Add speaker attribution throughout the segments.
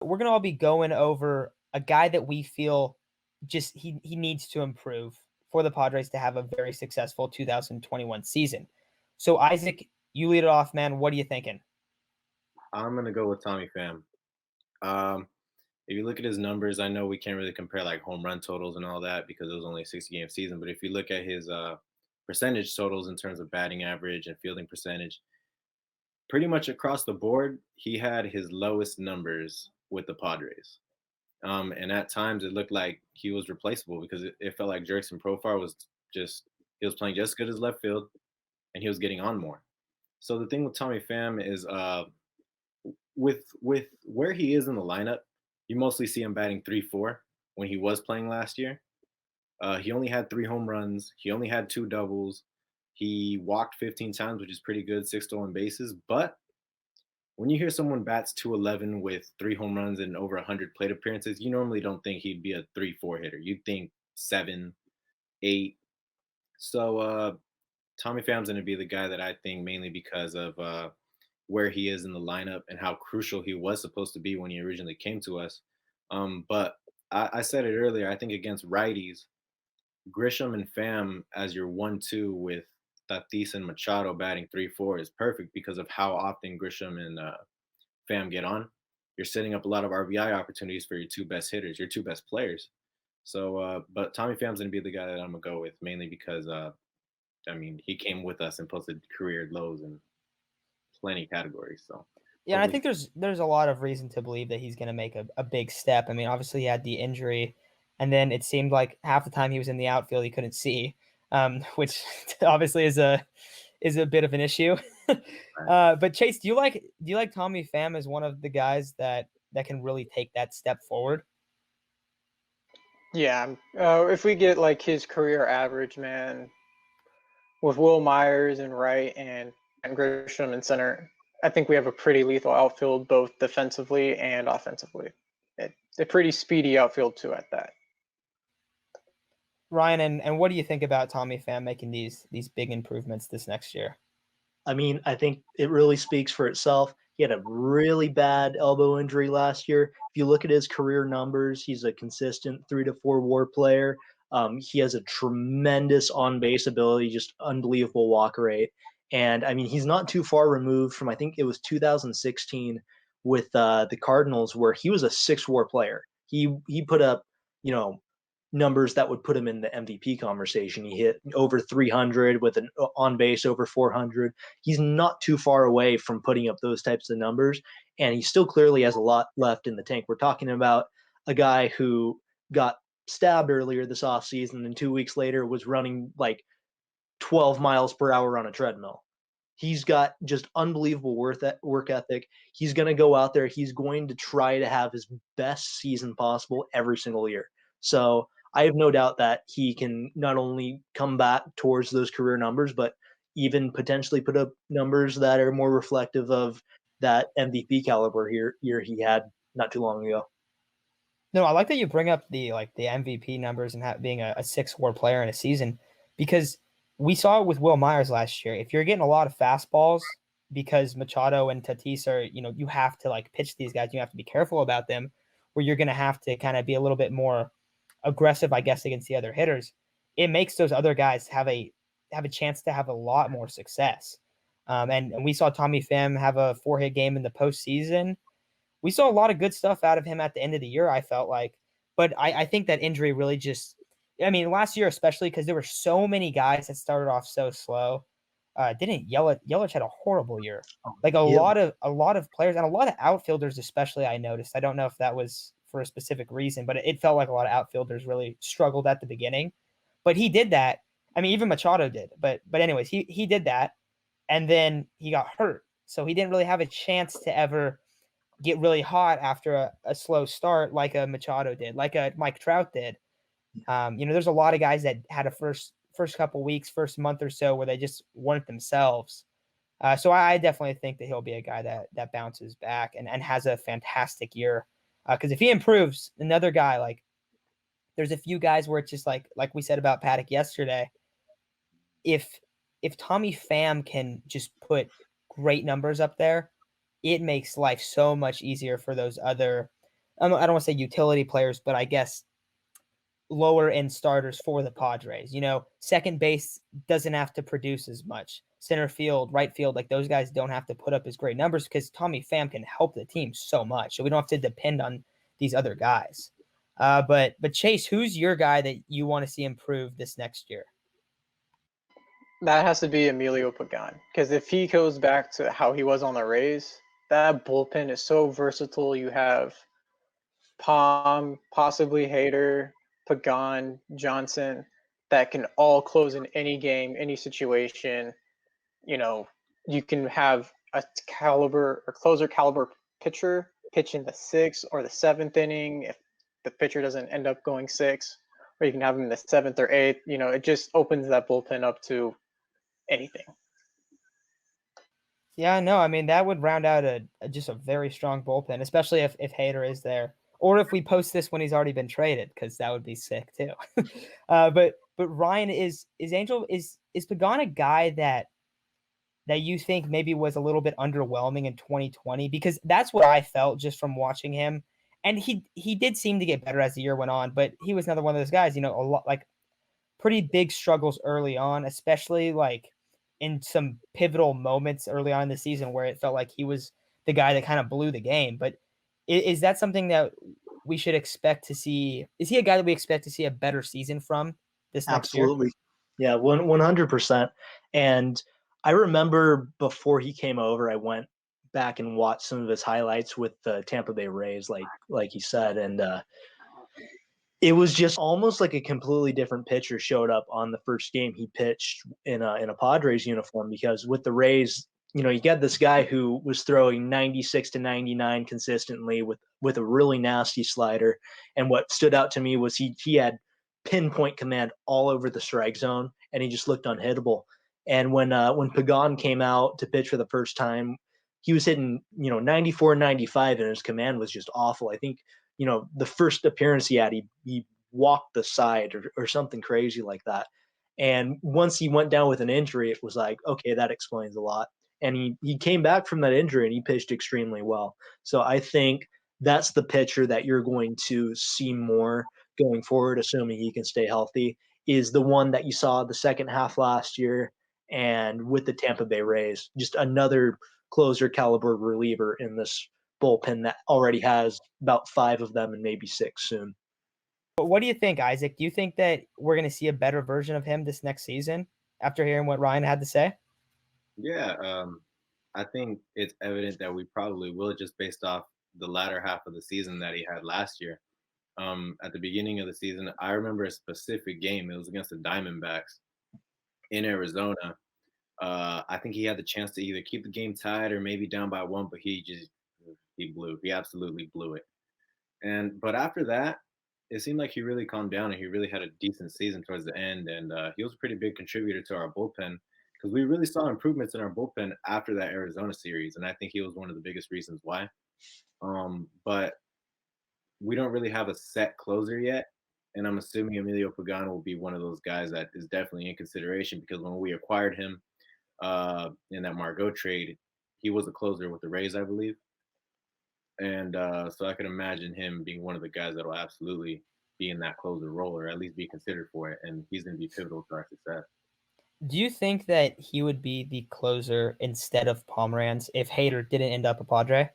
Speaker 1: we're going to all be going over a guy that we feel just he needs to improve for the Padres to have a very successful 2021 season. So, Isaac, you lead it off, man. What are you thinking?
Speaker 2: I'm gonna go with Tommy Pham. Um, if you look at his numbers, I know we can't really compare like home run totals and all that because it was only a 60-game season. But if you look at his percentage totals in terms of batting average and fielding percentage, pretty much across the board, he had his lowest numbers with the Padres. And at times, it looked like he was replaceable because it felt like Jurickson Profar was just he was playing just as good as left field, and he was getting on more. So the thing with Tommy Pham is with where he is in the lineup, you mostly see him batting 3-4 when he was playing last year. He only had 3 home runs. He only had 2 doubles. He walked 15 times, which is pretty good, 6 stolen bases. But when you hear someone bats 211 with 3 home runs and over 100 plate appearances, you normally don't think he'd be a 3-4 hitter. You'd think 7, 8. So Tommy Pham's going to be the guy that I think mainly because of where he is in the lineup and how crucial he was supposed to be when he originally came to us. But I said it earlier. I think against righties, Grisham and Pham as your 1-2 with Tatis and Machado batting 3-4 is perfect because of how often Grisham and Pham get on. You're setting up a lot of RBI opportunities for your two best hitters, your two best players. So, but Tommy Pham's gonna be the guy that I'm gonna go with mainly because I mean he came with us and posted career lows in plenty categories. So
Speaker 1: Yeah, and I
Speaker 2: hopefully,
Speaker 1: think there's a lot of reason to believe that he's going to make a big step. I mean, obviously he had the injury, and then it seemed like half the time he was in the outfield he couldn't see, which obviously is a bit of an issue. But Chase, do you like Tommy Pham as one of the guys that can really take that step forward?
Speaker 3: Yeah, if we get like his career average, man, with Will Myers and right and Grisham in center, I think we have a pretty lethal outfield, both defensively and offensively. A pretty speedy outfield too at that.
Speaker 1: Ryan, and what do you think about Tommy Pham making these big improvements this next year?
Speaker 4: I mean, I think it really speaks for itself. He had a really bad elbow injury last year. If you look at his career numbers, he's a consistent 3 to 4 WAR player. He has a tremendous on base ability, just unbelievable walk rate. And I mean, he's not too far removed from, I think it was 2016 with the Cardinals, where he was a 6 WAR player. He put up, you know, numbers that would put him in the MVP conversation. He hit over 300 with an on base over 400. He's not too far away from putting up those types of numbers, and he still clearly has a lot left in the tank. We're talking about a guy who got stabbed earlier this offseason and 2 weeks later was running like 12 miles per hour on a treadmill. He's got just unbelievable work ethic. He's going to go out there. He's going to try to have his best season possible every single year. So I have no doubt that he can not only come back towards those career numbers, but even potentially put up numbers that are more reflective of that MVP caliber year he had not too long ago.
Speaker 1: No, I like that you bring up the MVP numbers and being a 6 WAR player in a season, because we saw it with Will Myers last year. If you're getting a lot of fastballs because Machado and Tatis are, you have to like pitch these guys, you have to be careful about them, where you're going to have to kind of be a little bit more aggressive, I guess, against the other hitters. It makes those other guys have a chance to have a lot more success. And we saw Tommy Pham have a 4-hit game in the postseason. We saw a lot of good stuff out of him at the end of the year, I felt like. But I think that injury really just, I mean, last year especially, because there were so many guys that started off so slow. Didn't Yelich had a horrible year. Like a
Speaker 4: He
Speaker 1: lot of players and a lot of outfielders, especially, I noticed. I don't know if that was for a specific reason, but it felt like a lot of outfielders really struggled at the beginning. But he did that. I mean, even Machado did. But anyways, he did that, and then he got hurt, so he didn't really have a chance to ever get really hot after a slow start like a Machado did, like a Mike Trout did. There's a lot of guys that had a first couple weeks, first month or so where they just weren't themselves. So I definitely think that he'll be a guy that bounces back and has a fantastic year. Because if he improves, another guy, like there's a few guys where it's just like we said about Paddock yesterday. If Tommy Pham can just put great numbers up there, it makes life so much easier for those other I don't want to say utility players, but I guess lower end starters for the Padres. Second base doesn't have to produce as much. Center field, right field, like those guys don't have to put up as great numbers because Tommy Pham can help the team so much. So we don't have to depend on these other guys. But Chase, who's your guy that you want to see improve this next year?
Speaker 3: That has to be Emilio Pagan, because if he goes back to how he was on the Rays, that bullpen is so versatile. You have Pham, possibly Hader, Pagan, Johnson, that can all close in any game, any situation. You can have a closer caliber pitcher pitch in the 6th or the 7th inning if the pitcher doesn't end up going 6, or you can have him in the 7th or 8th. It just opens that bullpen up to anything.
Speaker 1: Yeah, no, I mean that would round out just a very strong bullpen, especially if Hader is there, or if we post this when he's already been traded, because that would be sick too. But Ryan, is Pagan a guy that you think maybe was a little bit underwhelming in 2020? Because that's what I felt just from watching him, and he did seem to get better as the year went on, but he was another one of those guys, a lot like pretty big struggles early on, especially like in some pivotal moments early on in the season where it felt like he was the guy that kind of blew the game. But is that something that we should expect to see? Is he a guy that we expect to see a better season from this next year?
Speaker 4: Absolutely. Yeah, 100%. And I remember before he came over, I went back and watched some of his highlights with the Tampa Bay Rays, like you said, and it was just almost like a completely different pitcher showed up on the first game he pitched in a Padres uniform, because with the Rays, you got this guy who was throwing 96 to 99 consistently with a really nasty slider. And what stood out to me was he had pinpoint command all over the strike zone, and he just looked unhittable. And when Pagan came out to pitch for the first time, he was hitting 94, 95, and his command was just awful. I think the first appearance he had, he walked the side or something crazy like that. And once he went down with an injury, it was like, okay, that explains a lot. And he came back from that injury and he pitched extremely well. So I think that's the pitcher that you're going to see more going forward, assuming he can stay healthy, is the one that you saw the second half last year and with the Tampa Bay Rays. Just another closer caliber reliever in this bullpen that already has about 5 of them and maybe 6 soon.
Speaker 1: But what do you think, Isaac? Do you think that we're going to see a better version of him this next season after hearing what Ryan had to say?
Speaker 2: Yeah, I think it's evident that we probably will, just based off the latter half of the season that he had last year. At the beginning of the season, I remember a specific game. It was against the Diamondbacks in Arizona. I think he had the chance to either keep the game tied or maybe down by 1, but he absolutely blew it. But after that, it seemed like he really calmed down and he really had a decent season towards the end. And he was a pretty big contributor to our bullpen, because we really saw improvements in our bullpen after that Arizona series. And I think he was one of the biggest reasons why. But we don't really have a set closer yet. And I'm assuming Emilio Pagan will be one of those guys that is definitely in consideration, because when we acquired him in that Margot trade, he was a closer with the Rays, I believe. And so I can imagine him being one of the guys that will absolutely be in that closer role, or at least be considered for it. And he's going to be pivotal to our success.
Speaker 1: Do you think that he would be the closer instead of Pomeranz if Hader didn't end up a Padre?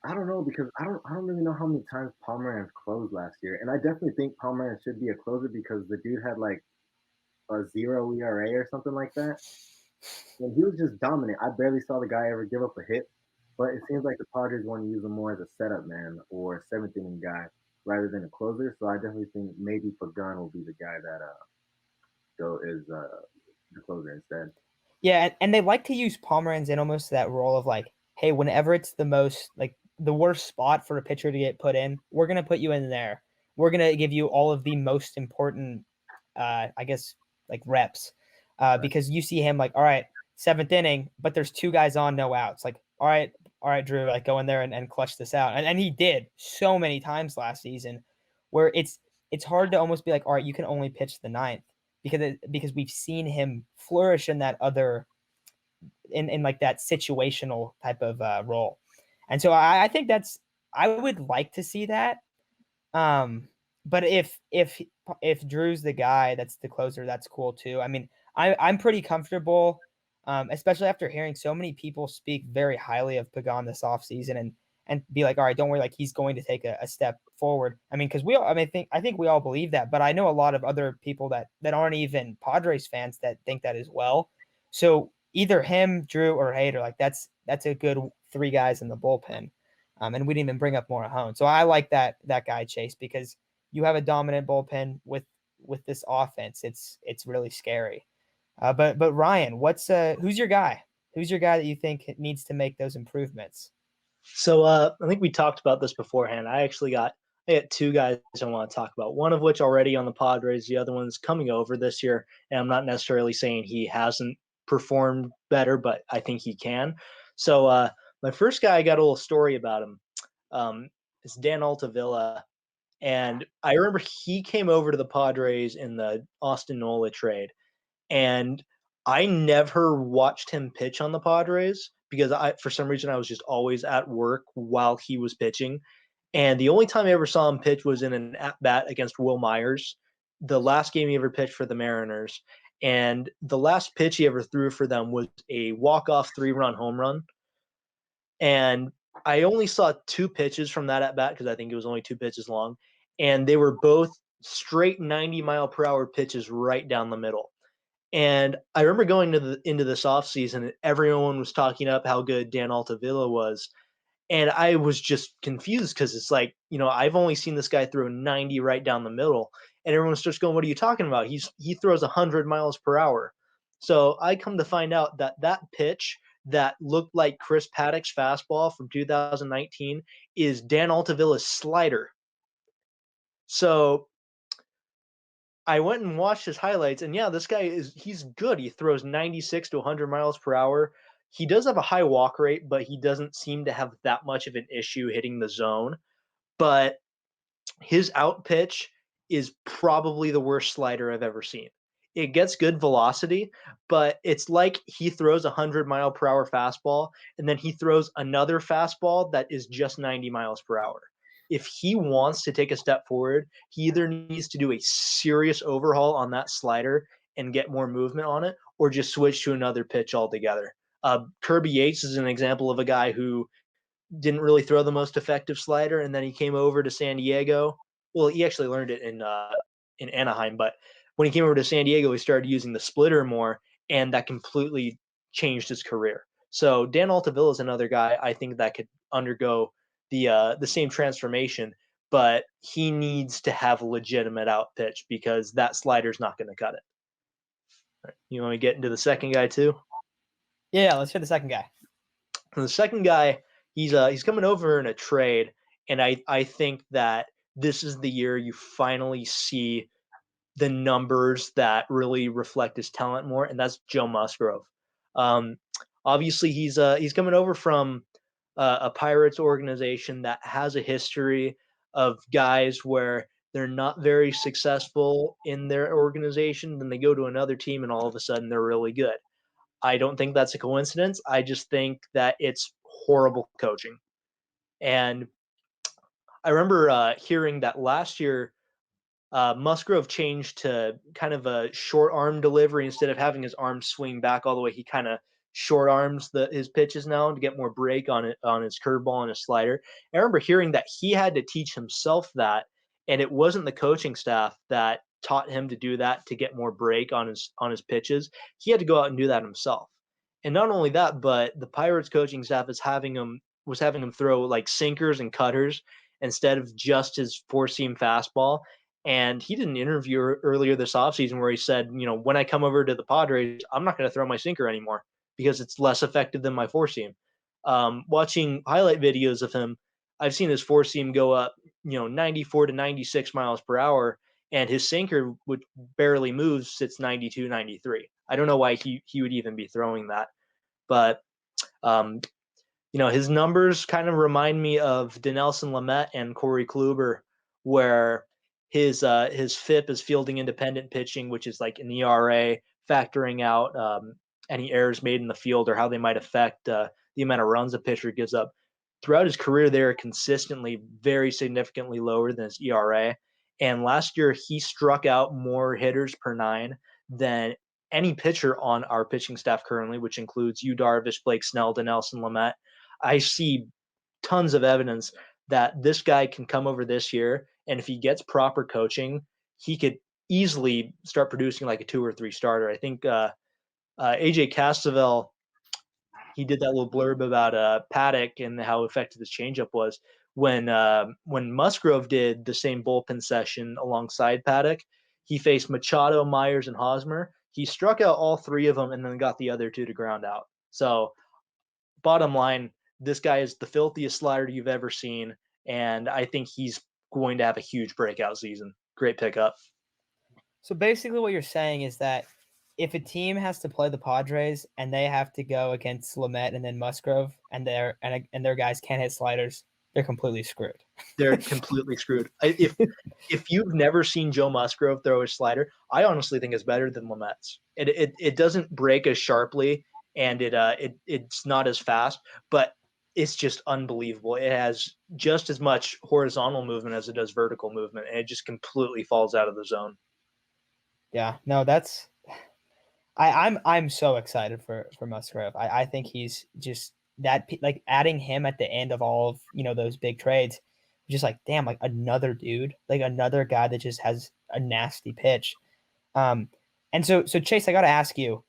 Speaker 2: I don't know, because I don't really know how many times Pomeranz closed last year, and I definitely think Pomeranz should be a closer, because the dude had like a 0 ERA or something like that, and he was just dominant. I barely saw the guy ever give up a hit, but it seems like the Padres want to use him more as a setup man or a 7th inning guy rather than a closer. So I definitely think maybe Pagan will be the guy that is the closer instead.
Speaker 1: Yeah, and they like to use Pomeranz in almost that role of like, hey, whenever it's the most like the worst spot for a pitcher to get put in, we're gonna put you in there. We're gonna give you all of the most important, I guess, like reps, because you see him like, all right, 7th inning, but there's 2 guys on, no outs. Like, all right, Drew, like go in there and clutch this out, and he did so many times last season, where it's hard to almost be like, all right, you can only pitch the 9th. Because we've seen him flourish in that other in like that situational type of role. And so I think I would like to see that. But if Drew's the guy that's the closer, that's cool too. I mean, I'm pretty comfortable, especially after hearing so many people speak very highly of Pagan this offseason and be like, all right, don't worry, like he's going to take a step forward. I mean, because I think we all believe that, but I know a lot of other people that aren't even Padres fans that think that as well. So either him, Drew, or Hader, like that's a good three guys in the bullpen. And we didn't even bring up Morahone. So I like that guy, Chase, because you have a dominant bullpen with this offense. It's really scary. But Ryan, who's your guy? Who's your guy that you think needs to make those improvements?
Speaker 4: So I think we talked about this beforehand. I got two guys I want to talk about. One of which already on the Padres, the other one's coming over this year. And I'm not necessarily saying he hasn't performed better, but I think he can. So my first guy, I got a little story about him. It's Dan Altavilla. And I remember he came over to the Padres in the Austin Nola trade. And I never watched him pitch on the Padres because for some reason, I was just always at work while he was pitching. And the only time I ever saw him pitch was in an at-bat against Will Myers, the last game he ever pitched for the Mariners. And the last pitch he ever threw for them was a walk-off 3-run home run. And I only saw 2 pitches from that at-bat because I think it was only 2 pitches long. And they were both straight 90-mile-per-hour pitches right down the middle. And I remember going into this offseason, everyone was talking up how good Dan Altavilla was. And I was just confused because it's like, I've only seen this guy throw 90 right down the middle. And everyone starts going, what are you talking about? He throws 100 miles per hour. So I come to find out that pitch that looked like Chris Paddock's fastball from 2019 is Dan Altavilla's slider. So I went and watched his highlights, and yeah, this guy he's good. He throws 96 to 100 miles per hour. He does have a high walk rate, but he doesn't seem to have that much of an issue hitting the zone. But his out pitch is probably the worst slider I've ever seen. It gets good velocity, but it's like he throws a 100-mile-per-hour fastball, and then he throws another fastball that is just 90 miles per hour. If he wants to take a step forward, he either needs to do a serious overhaul on that slider and get more movement on it, or just switch to another pitch altogether. Kirby Yates is an example of a guy who didn't really throw the most effective slider, and then he came over to San Diego. Well, he actually learned it in Anaheim, but when he came over to San Diego, he started using the splitter more, and that completely changed his career. So Dan Altavilla is another guy I think that could undergo the same transformation, but he needs to have a legitimate out pitch because that slider's not going to cut it. Right. You want to get into the second guy too?
Speaker 1: Yeah, let's hear the second guy.
Speaker 4: And the second guy, he's coming over in a trade, and I think that this is the year you finally see the numbers that really reflect his talent more, and that's Joe Musgrove. Obviously, he's coming over from a Pirates organization that has a history of guys where they're not very successful in their organization, then they go to another team, and all of a sudden they're really good. I don't think that's a coincidence. I just think that it's horrible coaching. And I remember hearing that last year, Musgrove changed to kind of a short arm delivery instead of having his arm swing back all the way. He kind of short arms his pitches now to get more break on his curveball and his slider. I remember hearing that he had to teach himself that, and it wasn't the coaching staff that taught him to do that to get more break on his pitches. He had to go out and do that himself. And not only that, but the Pirates coaching staff was having him throw like sinkers and cutters instead of just his four-seam fastball. And he did an interview earlier this offseason where he said, when I come over to the Padres, I'm not going to throw my sinker anymore because it's less effective than my four-seam. Watching highlight videos of him, I've seen his four-seam go up, 94 to 96 miles per hour, and his sinker, which barely moves, sits 92, 93. I don't know why he would even be throwing that. But, his numbers kind of remind me of Dinelson Lamet and Corey Kluber, where his FIP is fielding independent pitching, which is like an ERA, factoring out any errors made in the field or how they might affect the amount of runs a pitcher gives up. throughout his career, they are consistently very significantly lower than his ERA. And last year, he struck out more hitters per nine than any pitcher on our pitching staff currently, which includes Yu Darvish, Blake Snell, Dinelson Lamet. I see tons of evidence that this guy can come over this year, and if he gets proper coaching, he could easily start producing like a 2 or 3 starter. I think AJ Castavell, he did that little blurb about Paddock and how effective his changeup was. When Musgrove did the same bullpen session alongside Paddock, he faced Machado, Myers, and Hosmer. He struck out all 3 of them and then got the other 2 to ground out. So bottom line, this guy is the filthiest slider you've ever seen, and I think he's going to have a huge breakout season. Great pickup.
Speaker 1: So basically what you're saying is that if a team has to play the Padres and they have to go against Lamet and then Musgrove and their guys can't hit sliders, they're completely screwed.
Speaker 4: They're completely screwed. If you've never seen Joe Musgrove throw a slider, I honestly think it's better than Lamet's. It doesn't break as sharply, and it's not as fast, but it's just unbelievable. It has just as much horizontal movement as it does vertical movement, and it just completely falls out of the zone.
Speaker 1: Yeah, no, that's I'm so excited for Musgrove. I think he's just that, like, adding him at the end of all of, those big trades, just like, damn, like another dude, like another guy that just has a nasty pitch. And so Chase, I got to ask you,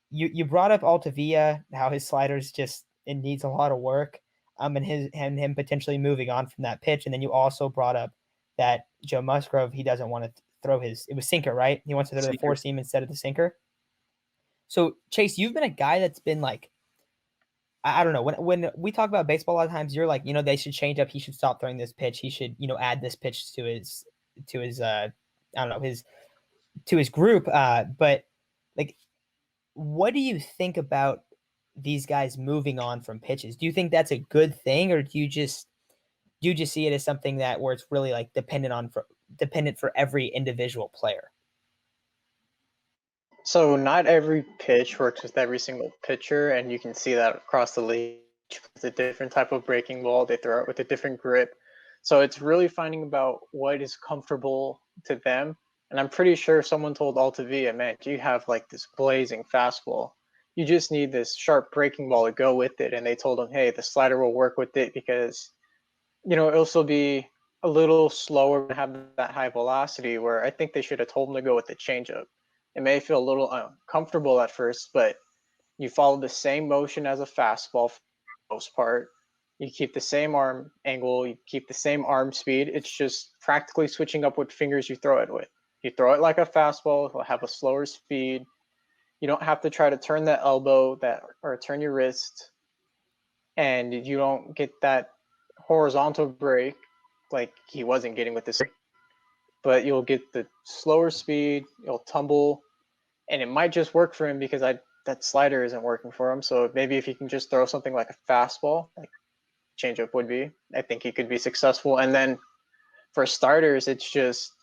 Speaker 1: you brought up Altavilla, how his sliders it needs a lot of work, and him potentially moving on from that pitch. And then you also brought up that Joe Musgrove, he doesn't want to throw it was sinker, right? He wants to throw the 4-seam instead of the sinker. So Chase, you've been a guy that's been like, I don't know, when we talk about baseball, a lot of times you're like, they should change up. He should stop throwing this pitch. He should, add this pitch to his I don't know, to his group. But like, what do you think about these guys moving on from pitches? Do you think that's a good thing, or do you just see it as something that where it's really like dependent for every individual player?
Speaker 3: So not every pitch works with every single pitcher, and you can see that across the league. It's a different type of breaking ball. They throw it with a different grip. So it's really finding about what is comfortable to them. And I'm pretty sure someone told Altavilla, man, you have like this blazing fastball. You just need this sharp breaking ball to go with it. And they told him, hey, the slider will work with it because, it'll still be a little slower to have that high velocity, where I think they should have told him to go with the changeup. It may feel a little uncomfortable at first, but you follow the same motion as a fastball for the most part. You keep the same arm angle, you keep the same arm speed. It's just practically switching up what fingers you throw it with. You throw it like a fastball, it'll have a slower speed. You don't have to try to turn that elbow or turn your wrist, and you don't get that horizontal break like he wasn't getting with this. But you'll get the slower speed, you'll tumble, and it might just work for him because that slider isn't working for him. So maybe if he can just throw something like a fastball, like changeup would be, I think he could be successful. And then for starters, it's just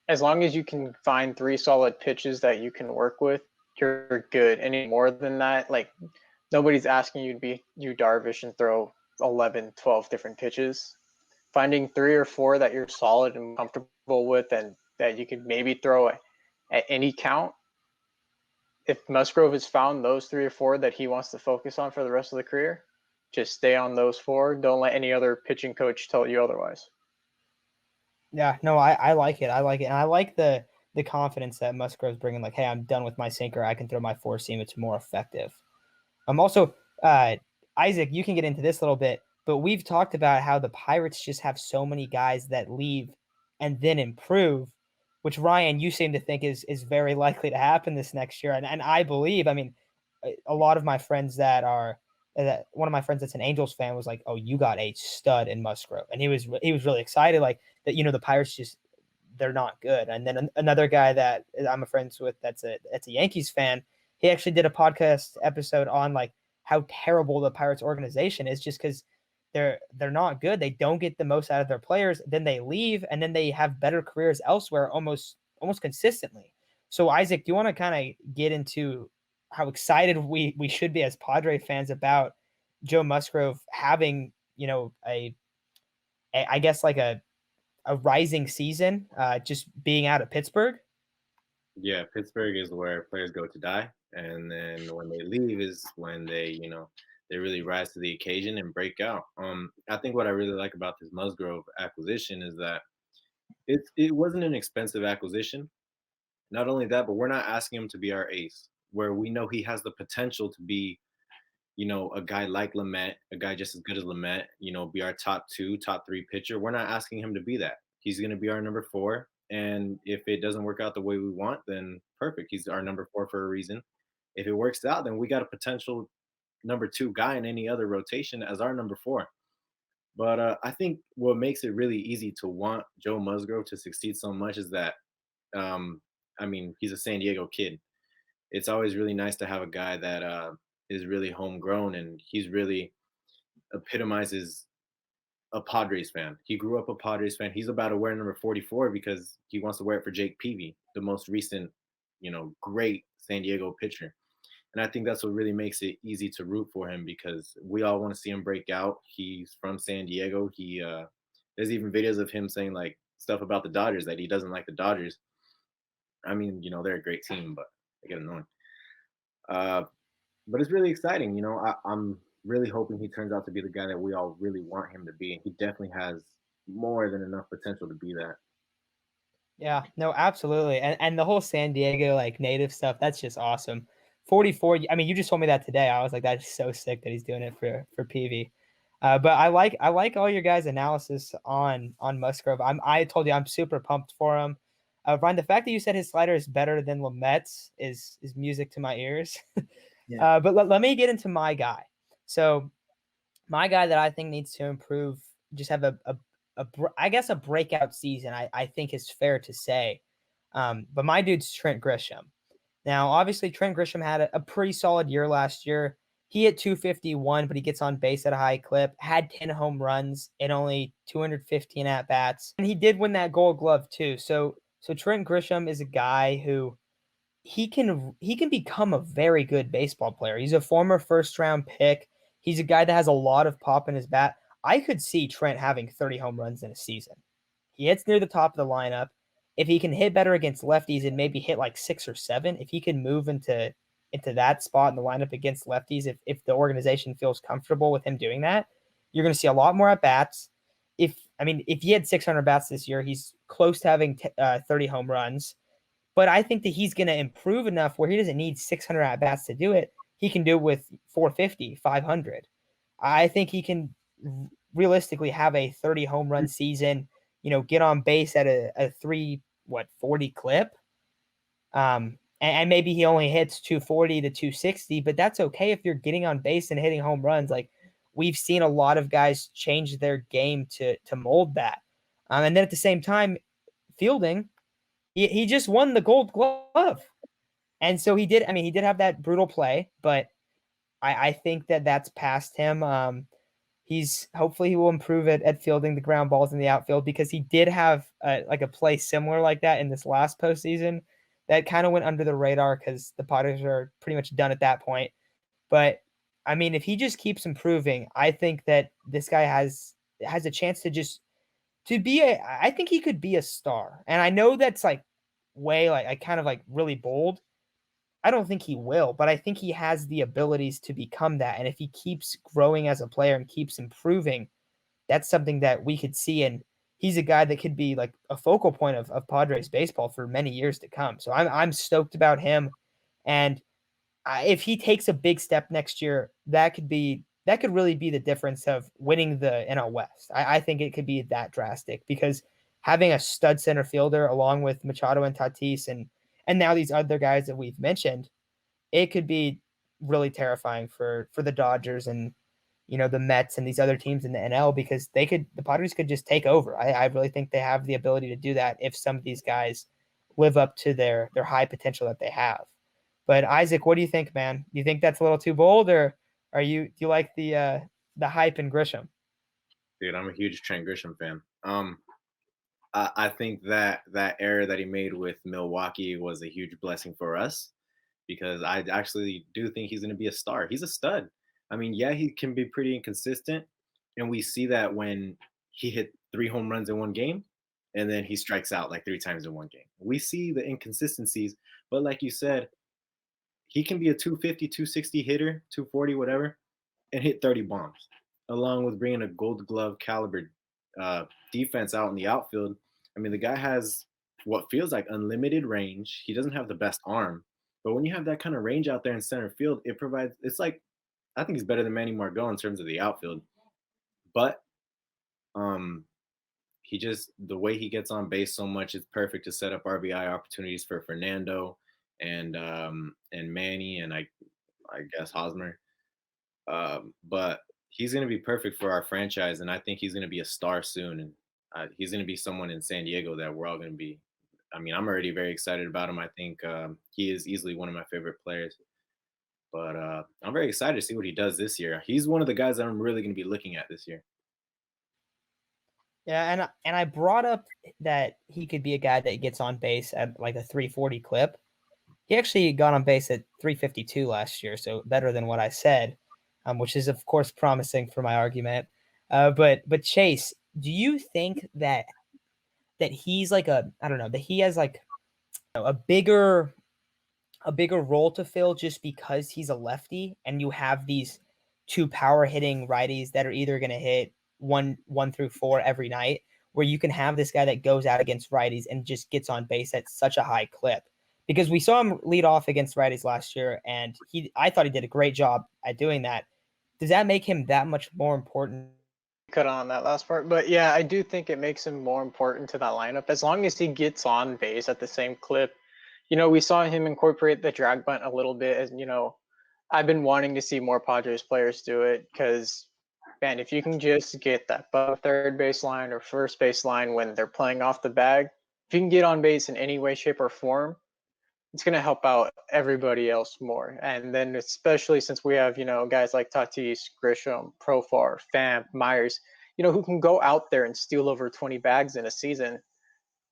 Speaker 3: as long as you can find 3 solid pitches that you can work with, you're good. Any more than that, like nobody's asking you to be Yu Darvish and throw 11, 12 different pitches. Finding 3 or 4 that you're solid and comfortable with and that you can maybe throw at any count. If Musgrove has found those 3 or 4 that he wants to focus on for the rest of the career, just stay on those 4. Don't let any other pitching coach tell you otherwise.
Speaker 1: Yeah, no, I like it. I like it. And I like the confidence that Musgrove's bringing, like, hey, I'm done with my sinker. I can throw my 4-seam. It's more effective. Also, Isaac, you can get into this a little bit, but we've talked about how the Pirates just have so many guys that leave and then improve, which, Ryan, you seem to think is very likely to happen this next year. And I believe, I mean, a lot of my friends one of my friends that's an Angels fan was like, oh, you got a stud in Musgrove. And he was really excited, like that, the Pirates just, they're not good. And then another guy that I'm friends with, that's a Yankees fan. He actually did a podcast episode on like how terrible the Pirates organization is, just because they're not good. They don't get the most out of their players. Then they leave, and then they have better careers elsewhere almost consistently. So Isaac, do you want to kind of get into how excited we should be as Padre fans about Joe Musgrove having I guess like a rising season, just being out of Pittsburgh.
Speaker 2: Yeah, Pittsburgh is where players go to die, and then when they leave is when they really rise to the occasion and break out. I think what I really like about this Musgrove acquisition is that it wasn't an expensive acquisition. Not only that, but we're not asking him to be our ace, where we know he has the potential to be, a guy like Lamet, a guy just as good as Lamet, be our top two, top three pitcher. We're not asking him to be that. He's going to be our number four. And if it doesn't work out the way we want, then perfect. He's our number four for a reason. If it works out, then we got a potential number two guy in any other rotation as our number four. But I think what makes it really easy to want Joe Musgrove to succeed so much is that, he's a San Diego kid. It's always really nice to have a guy that is really homegrown, and he's really epitomizes a Padres fan. He grew up a Padres fan. He's about to wear number 44 because he wants to wear it for Jake Peavy, the most recent, great San Diego pitcher. And I think that's what really makes it easy to root for him, because we all want to see him break out. He's from San Diego. There's even videos of him saying like stuff about the Dodgers, that he doesn't like the Dodgers. They're a great team, but they get annoying. But it's really exciting. I'm really hoping he turns out to be the guy that we all really want him to be. He definitely has more than enough potential to be that.
Speaker 1: Yeah, no, absolutely. And the whole San Diego like native stuff, that's just awesome. 44, I mean, you just told me that today. I was like, that's so sick that he's doing it for PV. But I like all your guys' analysis on Musgrove. I told you I'm super pumped for him. Brian, the fact that you said his slider is better than Lamet's is music to my ears.
Speaker 4: Yeah.
Speaker 1: But let me get into my guy. So my guy that I think needs to improve, just have I guess a breakout season, I think is fair to say. But my dude's Trent Grisham. Now, obviously, Trent Grisham had a pretty solid year last year. He hit 251, but he gets on base at a high clip, had 10 home runs and only 215 at-bats. And he did win that Gold Glove too. So Trent Grisham is a guy who he can become a very good baseball player. He's a former first-round pick. He's a guy that has a lot of pop in his bat. I could see Trent having 30 home runs in a season. He hits near the top of the lineup. If he can hit better against lefties and maybe hit like 6 or 7, if he can move into that spot in the lineup against lefties, if the organization feels comfortable with him doing that, you're going to see a lot more at bats. If he had 600 bats this year, he's close to having 30 home runs. But I think that he's going to improve enough where he doesn't need 600 at bats to do it. He can do it with 450, 500. I think he can realistically have a 30 home run season, get on base at a 40 clip. And maybe he only hits 240 to 260, but that's okay if you're getting on base and hitting home runs. Like we've seen a lot of guys change their game to mold that. And then at the same time, fielding, he just won the Gold Glove. And so he did have that brutal play, but I think that's past him. Hopefully he will improve at fielding the ground balls in the outfield, because he did have a play similar like that in this last postseason that kind of went under the radar because the Padres are pretty much done at that point. But I mean, if he just keeps improving, I think that this guy has a chance to be I think he could be a star. And I know that's kind of really bold. I don't think he will, but I think he has the abilities to become that. And if he keeps growing as a player and keeps improving, that's something that we could see. And he's a guy that could be like a focal point of Padres baseball for many years to come. So I'm stoked about him. And if he takes a big step next year, that could really be the difference of winning the NL West. I think it could be that drastic, because having a stud center fielder along with Machado and Tatis and now these other guys that we've mentioned, it could be really terrifying for the Dodgers and the Mets and these other teams in the NL, because the Padres could just take over. I really think they have the ability to do that if some of these guys live up to their high potential that they have. But Isaac, what do you think, man? Do you think that's a little too bold, or do you like the hype in Grisham?
Speaker 2: Dude, I'm a huge Trent Grisham fan. I think that error that he made with Milwaukee was a huge blessing for us, because I actually do think he's going to be a star. He's a stud. I mean, yeah, he can be pretty inconsistent, And we see that when he hit 3 home runs in one game, and then he strikes out like 3 times in one game. We see the inconsistencies, but like you said, he can be a 250, 260 hitter, 240, whatever, and hit 30 bombs, along with bringing a Gold Glove caliber defense out in the outfield. I mean, the guy has what feels like unlimited range. He doesn't have the best arm, but when you have that kind of range out there in center field, it provides. It's like I think he's better than Manny Margot in terms of the outfield, but um, he just the way he gets on base so much is perfect to set up RBI opportunities for Fernando and Manny and I guess Hosmer. But he's going to be perfect for our franchise, and I think he's going to be a star soon. And he's going to be someone in San Diego that we're all going to be. I mean, I'm already very excited about him. I think he is easily one of my favorite players. But I'm very excited to see what he does this year. He's one of the guys that I'm really going to be looking at this year.
Speaker 1: Yeah, and I brought up that he could be a guy that gets on base at like a 340 clip. He actually got on base at 352 last year, so better than what I said, which is of course promising for my argument. But Chase, do you think that he's like I don't know, that he has like a bigger role to fill just because he's a lefty and you have these two power hitting righties that are either going to hit one through four every night, where you can have this guy that goes out against righties and just gets on base at such a high clip? Because we saw him lead off against righties last year, and I thought he did a great job at doing that. Does that make him that much more important?
Speaker 3: Cut on that last part, but yeah, I do think it makes him more important to that lineup as long as he gets on base at the same clip. We saw him incorporate the drag bunt a little bit, as I've been wanting to see more Padres players do it because, man, if you can just get that above third baseline or first baseline when they're playing off the bag, if you can get on base in any way, shape, or form, it's going to help out everybody else more. And then especially since we have, guys like Tatis, Grisham, Profar, Pham, Myers, who can go out there and steal over 20 bags in a season.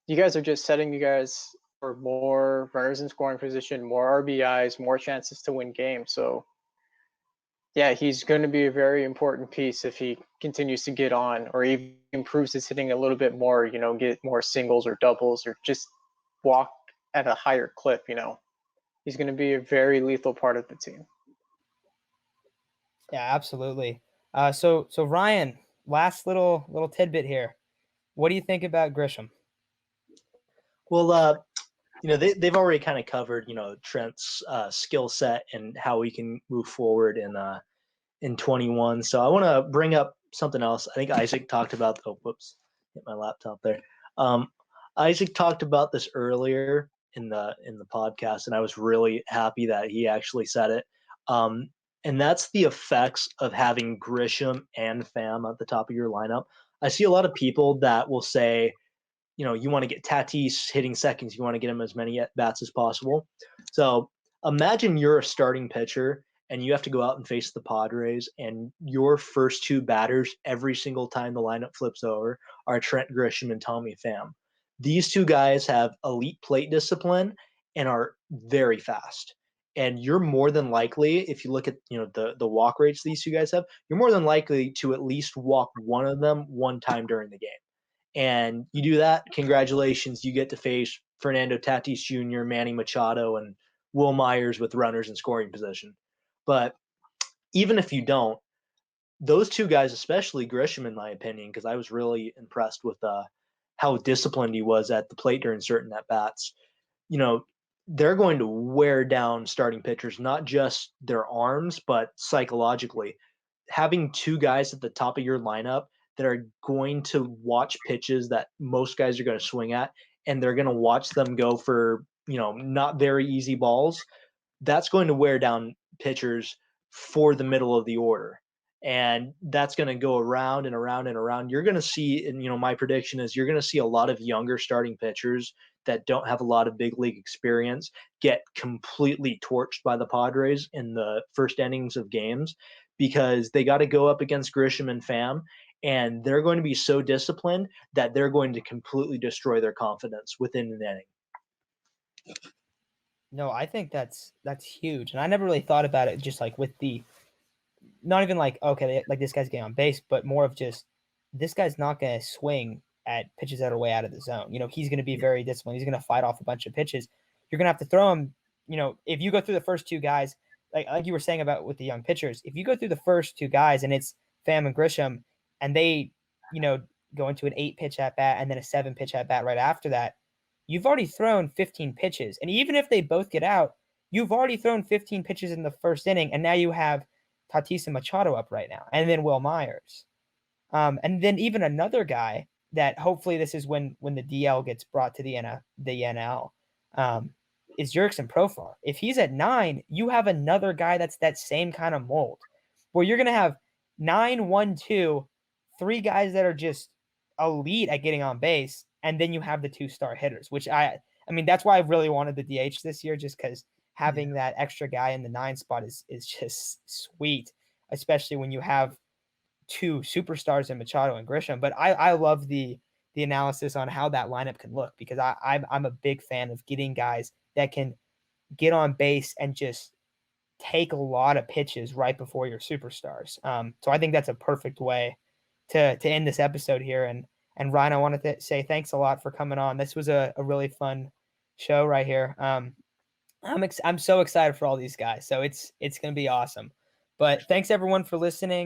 Speaker 3: You guys are just setting you guys for more runners in scoring position, more RBIs, more chances to win games. So, yeah, he's going to be a very important piece if he continues to get on or even improves his hitting a little bit more, get more singles or doubles or just walk at a higher clip. He's going to be a very lethal part of the team.
Speaker 1: Yeah, absolutely. So Ryan, last little tidbit here. What do you think about Grisham?
Speaker 4: Well, they've already kind of covered, Trent's skill set and how we can move forward in 21. So I want to bring up something else. I think Isaac talked about. Oh, whoops, hit my laptop there. Isaac talked about this earlier in the podcast, and I was really happy that he actually said it. And that's the effects of having Grisham and Pham at the top of your lineup. I see a lot of people that will say, you want to get Tatis hitting seconds. You want to get him as many at-bats as possible. So imagine you're a starting pitcher and you have to go out and face the Padres, and your first two batters every single time the lineup flips over are Trent Grisham and Tommy Pham. These two guys have elite plate discipline and are very fast. And you're more than likely, if you look at the walk rates these two guys have, you're more than likely to at least walk one of them one time during the game. And you do that, congratulations, you get to face Fernando Tatis Jr., Manny Machado, and Will Myers with runners in scoring position. But even if you don't, those two guys, especially Grisham, in my opinion, because I was really impressed with how disciplined he was at the plate during certain at-bats, they're going to wear down starting pitchers, not just their arms, but psychologically. Having two guys at the top of your lineup that are going to watch pitches that most guys are going to swing at, and they're going to watch them go for, not very easy balls, that's going to wear down pitchers for the middle of the order. And that's going to go around and around and around. You're going to see, and my prediction is you're going to see a lot of younger starting pitchers that don't have a lot of big league experience get completely torched by the Padres in the first innings of games because they got to go up against Grisham and Pham, and they're going to be so disciplined that they're going to completely destroy their confidence within an inning.
Speaker 1: No, I think that's huge, and I never really thought about it just like with the not even like, okay, like this guy's getting on base, but more of just this guy's not going to swing at pitches that are way out of the zone. He's going to be very disciplined. He's going to fight off a bunch of pitches. You're going to have to throw him, if you go through the first two guys, like you were saying about with the young pitchers, if you go through the first two guys and it's Pham and Grisham and they, go into an 8-pitch at bat and then a 7-pitch at bat right after that, you've already thrown 15 pitches. And even if they both get out, you've already thrown 15 pitches in the first inning. And now you have Tatis and Machado up right now, and then Will Myers. And then even another guy that hopefully this is when the DL gets brought to the NL, is Jurickson Profar. If he's at 9, you have another guy that's that same kind of mold, where you're going to have 9, 1, 2, 3 guys that are just elite at getting on base, and then you have the 2-star hitters, which I mean, that's why I really wanted the DH this year, just because having that extra guy in the 9 spot is just sweet, especially when you have 2 superstars in Machado and Grisham. But I love the analysis on how that lineup can look, because I'm a big fan of getting guys that can get on base and just take a lot of pitches right before your superstars. So I think that's a perfect way to end this episode here. And Ryan, I wanted to say thanks a lot for coming on. This was a really fun show right here. I'm so excited for all these guys. So it's going to be awesome. But thanks everyone for listening.